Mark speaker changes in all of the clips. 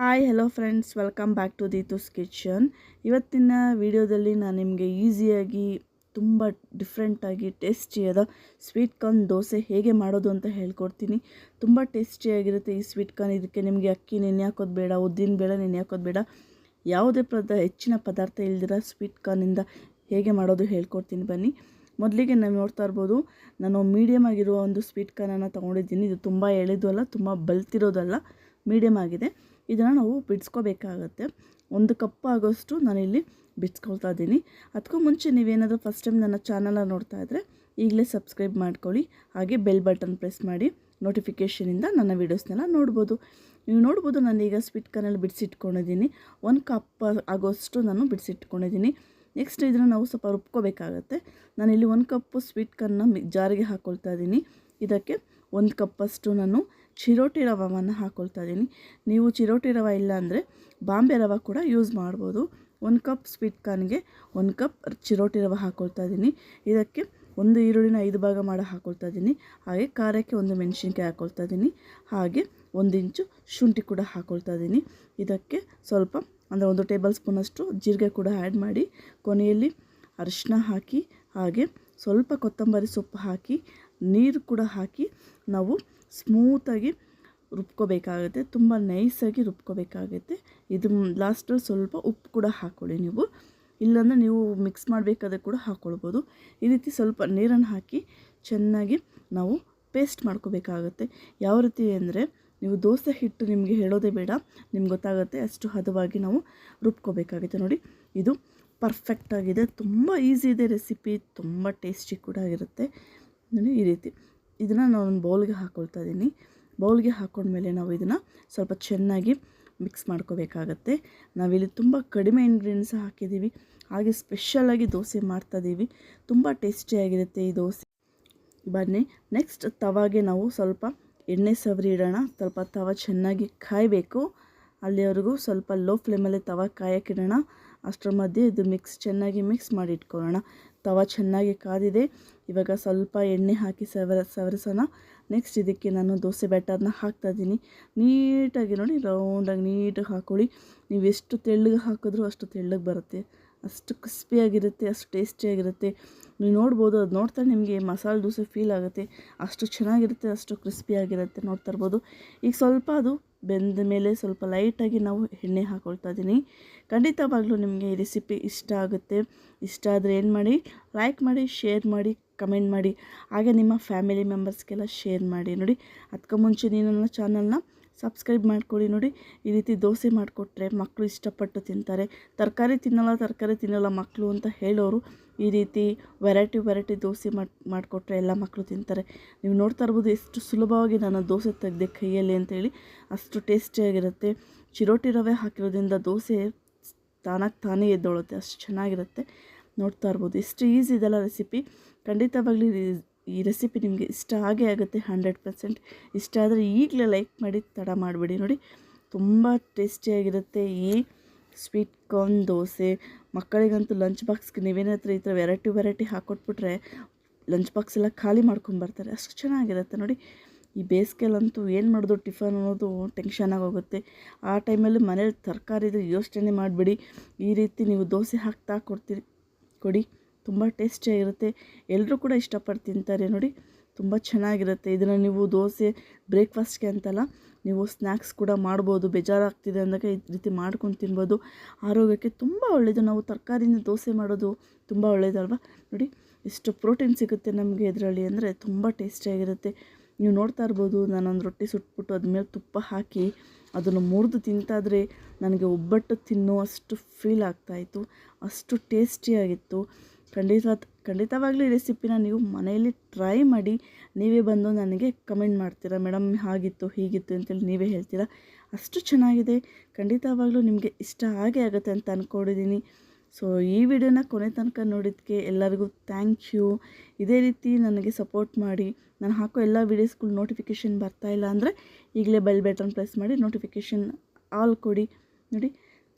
Speaker 1: Hi hello friends, welcome back to Deethu's kitchen. ಇವತ್ತಿನ ವಿಡಿಯೋದಲ್ಲಿ ನಾನು ನಿಮಗೆ ಈಸಿಯಾಗಿ ತುಂಬ ಡಿಫ್ರೆಂಟಾಗಿ ಟೇಸ್ಟಿಯಾದ ಸ್ವೀಟ್ ಕಾರ್ನ್ ದೋಸೆ ಹೇಗೆ ಮಾಡೋದು ಅಂತ ಹೇಳ್ಕೊಡ್ತೀನಿ. ತುಂಬ ಟೇಸ್ಟಿಯಾಗಿರುತ್ತೆ ಈ ಸ್ವೀಟ್ ಕಾರ್ನ್. ಇದಕ್ಕೆ ನಿಮಗೆ ಅಕ್ಕಿ ನೆನೆ ಹಾಕೋದು ಬೇಡ, ಉದ್ದಿನ ಬೇಳೆ ನೆನೆ ಹಾಕೋದು ಬೇಡ, ಯಾವುದೇ ಹೆಚ್ಚಿನ ಪದಾರ್ಥ ಇಲ್ದಿರ ಸ್ವೀಟ್ ಕಾರ್ನಿಂದ ಹೇಗೆ ಮಾಡೋದು ಹೇಳ್ಕೊಡ್ತೀನಿ ಬನ್ನಿ. ಮೊದಲಿಗೆ ನಾವು ನೋಡ್ತಾ ಇರ್ಬೋದು, ನಾನು ಮೀಡಿಯಮ್ ಆಗಿರುವ ಒಂದು ಸ್ವೀಟ್ ಕಾರ್ನನ್ನು ತೊಗೊಂಡಿದ್ದೀನಿ. ಇದು ತುಂಬ ಎಳೆದು ಅಲ್ಲ, ತುಂಬ ಬಲ್ತಿರೋದಲ್ಲ, ಮೀಡಿಯಮ್ ಆಗಿದೆ. ಇದನ್ನು ನಾವು ಬಿಡಿಸ್ಕೋಬೇಕಾಗತ್ತೆ. 1 ಕಪ್ ಆಗೋಷ್ಟು ನಾನಿಲ್ಲಿ ಬಿಡಿಸ್ಕೊಳ್ತಾ ಇದ್ದೀನಿ. ಅದಕ್ಕೂ ಮುಂಚೆ ನೀವೇನಾದರೂ ಫಸ್ಟ್ ಟೈಮ್ ನನ್ನ ಚಾನಲ್ನ ನೋಡ್ತಾ ಇದ್ದರೆ ಈಗಲೇ ಸಬ್ಸ್ಕ್ರೈಬ್ ಮಾಡ್ಕೊಳ್ಳಿ, ಹಾಗೆ ಬೆಲ್ ಬಟನ್ ಪ್ರೆಸ್ ಮಾಡಿ ನೋಟಿಫಿಕೇಷನಿಂದ ನನ್ನ ವೀಡಿಯೋಸ್ನೆಲ್ಲ ನೋಡ್ಬೋದು. ನೀವು ನೋಡ್ಬೋದು, ನಾನೀಗ ಸ್ವೀಟ್ ಕಾರ್ನಲ್ಲಿ ಬಿಡಿಸಿಟ್ಕೊಂಡಿದ್ದೀನಿ. 1 ಕಪ್ ಆಗೋಷ್ಟು ನಾನು ಬಿಡಿಸಿಟ್ಕೊಂಡಿದ್ದೀನಿ. ನೆಕ್ಸ್ಟ್ ಇದನ್ನು ನಾವು ಸ್ವಲ್ಪ ರುಬ್ಕೋಬೇಕಾಗತ್ತೆ. ನಾನಿಲ್ಲಿ 1 ಕಪ್ಪು ಸ್ವೀಟ್ ಕಾರ್ನ ಜಾರಿಗೆ ಹಾಕ್ಕೊಳ್ತಾ ಇದ್ದೀನಿ. ಇದಕ್ಕೆ 1 ಕಪ್ಪಷ್ಟು ನಾನು ಚಿರೋಟಿ ರವವನ್ನು ಹಾಕ್ಕೊಳ್ತಾ ಇದ್ದೀನಿ. ನೀವು ಚಿರೋಟಿ ರವೆ ಇಲ್ಲ ಅಂದರೆ ಬಾಂಬೆ ರವೆ ಕೂಡ ಯೂಸ್ ಮಾಡ್ಬೋದು. 1 ಕಪ್ ಸ್ವೀಟ್ ಕಾರ್ನ್ಗೆ 1 ಕಪ್ ಚಿರೋಟಿ ರವೆ ಹಾಕ್ಕೊಳ್ತಾ ಇದ್ದೀನಿ. ಇದಕ್ಕೆ 1 ಈರುಳ್ಳಿನ 5 ಭಾಗ ಮಾಡಿ ಹಾಕ್ಕೊಳ್ತಾ ಇದ್ದೀನಿ. ಹಾಗೆ ಖಾರಕ್ಕೆ 1 ಮೆಣಸಿನ್ಕಾಯಿ ಹಾಕ್ಕೊಳ್ತಾ ಇದ್ದೀನಿ. ಹಾಗೆ 1 ಇಂಚು ಶುಂಠಿ ಕೂಡ ಹಾಕ್ಕೊಳ್ತಾ ಇದ್ದೀನಿ. ಇದಕ್ಕೆ ಸ್ವಲ್ಪ ಅಂದರೆ 1 ಟೇಬಲ್ ಸ್ಪೂನಷ್ಟು ಜೀರಿಗೆ ಕೂಡ ಆ್ಯಡ್ ಮಾಡಿ, ಕೊನೆಯಲ್ಲಿ ಅರಿಶಿನ ಹಾಕಿ, ಹಾಗೆ ಸ್ವಲ್ಪ ಕೊತ್ತಂಬರಿ ಸೊಪ್ಪು ಹಾಕಿ, ನೀರು ಕೂಡ ಹಾಕಿ ನಾವು ಸ್ಮೂತಾಗಿ ರುಬ್ಕೋಬೇಕಾಗುತ್ತೆ. ತುಂಬ ನೈಸಾಗಿ ರುಬ್ಕೋಬೇಕಾಗುತ್ತೆ. ಇದು ಲಾಸ್ಟಲ್ಲಿ ಸ್ವಲ್ಪ ಉಪ್ಪು ಕೂಡ ಹಾಕ್ಕೊಳ್ಳಿ ನೀವು, ಇಲ್ಲಾಂದರೆ ನೀವು ಮಿಕ್ಸ್ ಮಾಡಬೇಕಾದ್ರೆ ಕೂಡ ಹಾಕ್ಕೊಳ್ಬೋದು. ಈ ರೀತಿ ಸ್ವಲ್ಪ ನೀರನ್ನು ಹಾಕಿ ಚೆನ್ನಾಗಿ ನಾವು ಪೇಸ್ಟ್ ಮಾಡ್ಕೋಬೇಕಾಗುತ್ತೆ. ಯಾವ ರೀತಿ ಅಂದರೆ, ನೀವು ದೋಸೆ ಹಿಟ್ಟು ನಿಮಗೆ ಹೇಳೋದೇ ಬೇಡ, ನಿಮ್ಗೆ ಗೊತ್ತಾಗುತ್ತೆ ಅಷ್ಟು ಹದವಾಗಿ ನಾವು ರುಬ್ಕೋಬೇಕಾಗುತ್ತೆ. ನೋಡಿ, ಇದು ಪರ್ಫೆಕ್ಟಾಗಿದೆ. ತುಂಬ ಈಸಿ ಇದೆ ರೆಸಿಪಿ, ತುಂಬ ಟೇಸ್ಟಿ ಕೂಡ ಆಗಿರುತ್ತೆ. ನೋಡಿ, ಈ ರೀತಿ ಇದನ್ನು ನಾನು ಒಂದು ಬೌಲ್ಗೆ ಹಾಕ್ಕೊಳ್ತಾ ಇದ್ದೀನಿ. ಬೌಲ್ಗೆ ಹಾಕ್ಕೊಂಡ್ಮೇಲೆ ನಾವು ಇದನ್ನು ಸ್ವಲ್ಪ ಚೆನ್ನಾಗಿ ಮಿಕ್ಸ್ ಮಾಡ್ಕೋಬೇಕಾಗತ್ತೆ. ನಾವಿಲ್ಲಿ ತುಂಬ ಕಡಿಮೆ ಇಂಗ್ರೀಡಿಯೆಂಟ್ಸ್ ಹಾಕಿದ್ದೀವಿ, ಹಾಗೆ ಸ್ಪೆಷಲಾಗಿ ದೋಸೆ ಮಾಡ್ತಾಯಿದ್ದೀವಿ. ತುಂಬ ಟೇಸ್ಟಿಯಾಗಿರುತ್ತೆ ಈ ದೋಸೆ. ಬನ್ನಿ, ನೆಕ್ಸ್ಟ್ ತವಾಗೆ ನಾವು ಸ್ವಲ್ಪ ಎಣ್ಣೆ ಸವರಿ ಇಡೋಣ. ಸ್ವಲ್ಪ ತವ ಚೆನ್ನಾಗಿ ಕಾಯಬೇಕು, ಅಲ್ಲಿವರೆಗೂ ಸ್ವಲ್ಪ ಲೋ ಫ್ಲೇಮಲ್ಲಿ ತವ ಕಾಯಕ್ಕಿಡೋಣ. ಅಷ್ಟರ ಮಧ್ಯೆ ಇದು ಚೆನ್ನಾಗಿ ಮಿಕ್ಸ್ ಮಾಡಿ ಇಟ್ಕೊಳ್ಳೋಣ. ತವ ಚೆನ್ನಾಗಿ ಕಾದಿದೆ. ಇವಾಗ ಸ್ವಲ್ಪ ಎಣ್ಣೆ ಹಾಕಿ ಸವರಿಸೋಣ. ನೆಕ್ಸ್ಟ್ ಇದಕ್ಕೆ ನಾನು ದೋಸೆ ಬ್ಯಾಟರ್ನ ಹಾಕ್ತಾಯಿದ್ದೀನಿ. ನೀಟಾಗಿ ನೋಡಿ, ರೌಂಡಾಗಿ ನೀಟಾಗಿ ಹಾಕ್ಕೊಳ್ಳಿ. ನೀವು ಎಷ್ಟು ತೆಳ್ಳಗೆ ಹಾಕಿದ್ರೂ ಅಷ್ಟು ತೆಳ್ಳಗೆ ಬರುತ್ತೆ, ಅಷ್ಟು ಕ್ರಿಸ್ಪಿಯಾಗಿರುತ್ತೆ, ಅಷ್ಟು ಟೇಸ್ಟಿಯಾಗಿರುತ್ತೆ. ನೀವು ನೋಡ್ಬೋದು, ಅದು ನೋಡ್ತಾ ನಿಮಗೆ ಮಸಾಲೆ ದೋಸೆ ಫೀಲ್ ಆಗುತ್ತೆ. ಅಷ್ಟು ಚೆನ್ನಾಗಿರುತ್ತೆ, ಅಷ್ಟು ಕ್ರಿಸ್ಪಿಯಾಗಿರುತ್ತೆ. ನೋಡ್ತಾ ಇರ್ಬೋದು. ಈಗ ಸ್ವಲ್ಪ ಅದು ಬೆಂದ ಮೇಲೆ ಸ್ವಲ್ಪ ಲೈಟಾಗಿ ನಾವು ಎಣ್ಣೆ ಹಾಕ್ಕೊಳ್ತಾ ಇದ್ದೀನಿ. ಖಂಡಿತವಾಗ್ಲೂ ನಿಮಗೆ ಈ ರೆಸಿಪಿ ಇಷ್ಟ ಆಗುತ್ತೆ. ಇಷ್ಟ ಆದರೆ ಏನು ಮಾಡಿ, ಲೈಕ್ ಮಾಡಿ, ಶೇರ್ ಮಾಡಿ, ಕಮೆಂಟ್ ಮಾಡಿ, ಹಾಗೆ ನಿಮ್ಮ ಫ್ಯಾಮಿಲಿ ಮೆಂಬರ್ಸ್ಗೆಲ್ಲ ಶೇರ್ ಮಾಡಿ. ನೋಡಿ, ಅದಕ್ಕೆ ಮುಂಚೆ ನೀವು ನನ್ನ ಚಾನಲ್ನ ಸಬ್ಸ್ಕ್ರೈಬ್ ಮಾಡ್ಕೊಳ್ಳಿ. ನೋಡಿ, ಈ ರೀತಿ ದೋಸೆ ಮಾಡಿಕೊಟ್ರೆ ಮಕ್ಕಳು ಇಷ್ಟಪಟ್ಟು ತಿಂತಾರೆ. ತರಕಾರಿ ತಿನ್ನಲ್ಲ ಮಕ್ಕಳು ಅಂತ ಹೇಳೋರು ಈ ರೀತಿ ವೆರೈಟಿ ದೋಸೆ ಮಾಡಿಕೊಟ್ರೆ ಎಲ್ಲ ಮಕ್ಕಳು ತಿಂತಾರೆ. ನೀವು ನೋಡ್ತಾ ಇರ್ಬೋದು ಎಷ್ಟು ಸುಲಭವಾಗಿ ನಾನು ದೋಸೆ ತೆಗೆದೆ ಕೈಯಲ್ಲಿ ಅಂತೇಳಿ. ಅಷ್ಟು ಟೇಸ್ಟಿಯಾಗಿರುತ್ತೆ. ಚಿರೋಟಿ ರವೆ ಹಾಕಿರೋದ್ರಿಂದ ದೋಸೆ ತಾನೇ ಎದ್ದೊಳುತ್ತೆ, ಅಷ್ಟು ಚೆನ್ನಾಗಿರುತ್ತೆ. ನೋಡ್ತಾ ಇರ್ಬೋದು ಎಷ್ಟು ಈಸಿ ಇದೆಲ್ಲ ರೆಸಿಪಿ. ಖಂಡಿತವಾಗ್ಲೂ ಈ ರೆಸಿಪಿ ನಿಮಗೆ ಇಷ್ಟ ಆಗೇ ಆಗುತ್ತೆ 100%. ಇಷ್ಟ ಆದರೆ ಈಗಲೇ ಲೈಕ್ ಮಾಡಿ, ತಡ ಮಾಡಿಬಿಡಿ. ನೋಡಿ, ತುಂಬ ಟೇಸ್ಟಿಯಾಗಿರುತ್ತೆ ಈ ಸ್ವೀಟ್ ಕಾರ್ನ್ ದೋಸೆ. ಮಕ್ಕಳಿಗಂತೂ ಲಂಚ್ ಬಾಕ್ಸ್ಗೆ ನೀವೇನಾದ್ರೂ ಈ ಥರ ವೆರೈಟಿ ಹಾಕ್ಕೊಟ್ಬಿಟ್ರೆ ಲಂಚ್ ಬಾಕ್ಸ್ ಎಲ್ಲ ಖಾಲಿ ಮಾಡ್ಕೊಂಬರ್ತಾರೆ, ಅಷ್ಟು ಚೆನ್ನಾಗಿರುತ್ತೆ. ನೋಡಿ, ಈ ಬೇಸಿಗೆಲಂತೂ ಏನು ಮಾಡೋದು ಟಿಫನ್ ಅನ್ನೋದು ಟೆನ್ಷನಾಗಿ ಹೋಗುತ್ತೆ. ಆ ಟೈಮಲ್ಲಿ ಮನೇಲಿ ತರಕಾರಿ ಇದ್ರೆ ಯೋಚನೆ ಮಾಡಿಬಿಡಿ, ಈ ರೀತಿ ನೀವು ದೋಸೆ ಹಾಕ್ತಾ ಕೊಡಿ. ತುಂಬ ಟೇಸ್ಟಿಯಾಗಿರುತ್ತೆ, ಎಲ್ಲರೂ ಕೂಡ ಇಷ್ಟಪಟ್ಟು ತಿಂತಾರೆ. ನೋಡಿ, ತುಂಬ ಚೆನ್ನಾಗಿರುತ್ತೆ. ಇದನ್ನು ನೀವು ದೋಸೆ ಬ್ರೇಕ್ಫಾಸ್ಟ್ಗೆ ಅಂತಲ್ಲ, ನೀವು ಸ್ನ್ಯಾಕ್ಸ್ ಕೂಡ ಮಾಡ್ಬೋದು. ಬೇಜಾರಾಗ್ತಿದೆ ಅಂದಾಗ ಈ ರೀತಿ ಮಾಡ್ಕೊಂಡು ತಿನ್ಬೋದು. ಆರೋಗ್ಯಕ್ಕೆ ತುಂಬ ಒಳ್ಳೆಯದು. ನಾವು ತರಕಾರಿಯಿಂದ ದೋಸೆ ಮಾಡೋದು ತುಂಬ ಒಳ್ಳೆಯದಲ್ವ. ನೋಡಿ, ಎಷ್ಟು ಪ್ರೋಟೀನ್ ಸಿಗುತ್ತೆ ನಮಗೆ ಇದರಲ್ಲಿ ಅಂದರೆ ತುಂಬ ಟೇಸ್ಟಿಯಾಗಿರುತ್ತೆ. ನೀವು ನೋಡ್ತಾ ಇರ್ಬೋದು, ನಾನೊಂದು ರೊಟ್ಟಿ ಸುಟ್ಬಿಟ್ಟು ಅದ್ಮೇಲೆ ತುಪ್ಪ ಹಾಕಿ ಅದನ್ನು ಮುರಿದು ತಿಂತಾದರೆ ನನಗೆ ಒಬ್ಬಟ್ಟು ತಿನ್ನುವಷ್ಟು ಫೀಲ್ ಆಗ್ತಾಯಿತ್ತು, ಅಷ್ಟು ಟೇಸ್ಟಿಯಾಗಿತ್ತು. ಖಂಡಿತವಾಗ್ಲೂ ಈ ರೆಸಿಪಿನ ನೀವು ಮನೆಯಲ್ಲಿ ಟ್ರೈ ಮಾಡಿ. ನೀವೇ ಬಂದು ನನಗೆ ಕಮೆಂಟ್ ಮಾಡ್ತೀರಾ, ಮೇಡಮ್ ಹಾಗಿತ್ತು ಹೀಗಿತ್ತು ಅಂತೇಳಿ ನೀವೇ ಹೇಳ್ತೀರಾ. ಅಷ್ಟು ಚೆನ್ನಾಗಿದೆ. ಖಂಡಿತವಾಗ್ಲೂ ನಿಮಗೆ ಇಷ್ಟ ಆಗೇ ಆಗುತ್ತೆ ಅಂತ ಅಂದ್ಕೊಂಡಿದ್ದೀನಿ. ಸೊ ಈ ವಿಡಿಯೋನ ಕೊನೆ ತನಕ ನೋಡಿದ್ದಕ್ಕೆ ಎಲ್ಲರಿಗೂ ಥ್ಯಾಂಕ್ ಯು. ಇದೇ ರೀತಿ ನನಗೆ ಸಪೋರ್ಟ್ ಮಾಡಿ. ನಾನು ಹಾಕೋ ಎಲ್ಲ ವೀಡಿಯೋಸ್ಗಳು ನೋಟಿಫಿಕೇಷನ್ ಬರ್ತಾಯಿಲ್ಲ ಅಂದರೆ ಈಗಲೇ ಬೆಲ್ ಬಟನ್ ಪ್ರೆಸ್ ಮಾಡಿ ನೋಟಿಫಿಕೇಷನ್ ಆಲ್ ಕೊಡಿ. ನೋಡಿ,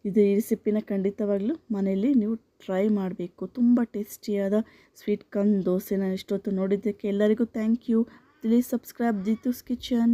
Speaker 1: ಇದು ಈ ರೆಸಿಪಿನ ಖಂಡಿತವಾಗ್ಲೂ ಮನೆಯಲ್ಲಿ ನೀವು ಟ್ರೈ ಮಾಡಬೇಕು. ತುಂಬ ಟೇಸ್ಟಿಯಾದ ಸ್ವೀಟ್ ಕಾರ್ನ್ ದೋಸೆನ ಇಷ್ಟೊತ್ತು ನೋಡಿದ್ದಕ್ಕೆ ಎಲ್ಲರಿಗೂ thank you. Please subscribe Deethu's kitchen.